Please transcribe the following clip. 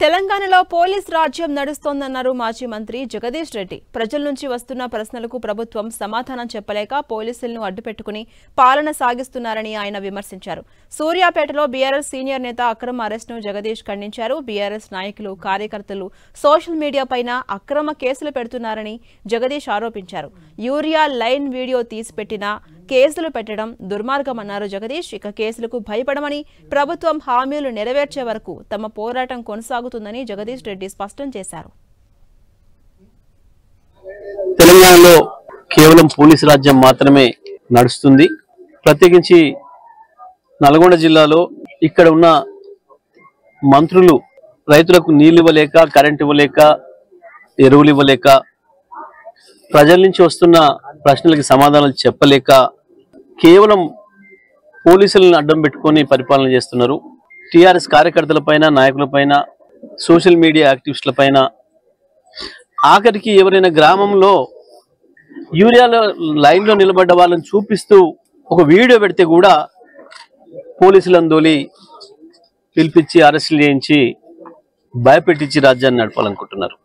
తెలంగాణలో పోలీస్ రాజ్యం నడుస్తోందన్నారు మాజీ మంత్రి జగదీష్ రెడ్డి. ప్రజల నుంచి వస్తున్న ప్రశ్నలకు ప్రభుత్వం సమాధానం చెప్పలేక పోలీసులను అడ్డుపెట్టుకుని పాలన సాగిస్తున్నారని ఆయన విమర్శించారు. సూర్యాపేటలో బీఆర్ఎస్ సీనియర్ నేత అక్రమ అరెస్టును జగదీష్ ఖండించారు. బీఆర్ఎస్ నాయకులు, కార్యకర్తలు సోషల్ మీడియా పైన అక్రమ కేసులు పెడుతున్నారని జగదీష్ ఆరోపించారు. యూరియా లైన్ వీడియో తీసిపెట్టినా కేసులు పెట్టడం దుర్మార్గమన్నారు జగదీష్. ఇక కేసులకు భయపడమని, ప్రభుత్వం హామీలు నెరవేర్చే వరకు తమ పోరాటం కొనసాగుతుందని జగదీష్ రెడ్డి స్పష్టం చేశారు. తెలంగాణలో కేవలం పోలీసు రాజ్యం మాత్రమే నడుస్తుంది. ప్రత్యేకించి నల్గొండ జిల్లాలో ఇక్కడ ఉన్న మంత్రులు రైతులకు నీళ్లు ఇవ్వలేక, కరెంట్ ఇవ్వలేక, ఎరువులు ఇవ్వలేక, ప్రజల నుంచి వస్తున్న ప్రశ్నలకు సమాధానాలు చెప్పలేక కేవలం పోలీసులను అడ్డం పెట్టుకొని పరిపాలన చేస్తున్నారు. టీఆర్ఎస్ కార్యకర్తలపైన, నాయకులపైన, సోషల్ మీడియా యాక్టివిస్టులపైన, ఆఖరికి ఎవరైనా గ్రామంలో యూరియాలో లైన్లో నిలబడ్డ వాళ్ళని చూపిస్తూ ఒక వీడియో పెడితే కూడా పోలీసులను దోలి పిలిపించి అరెస్టులు చేయించి భయపెట్టించి రాజ్యాన్ని నడపాలనుకుంటున్నారు.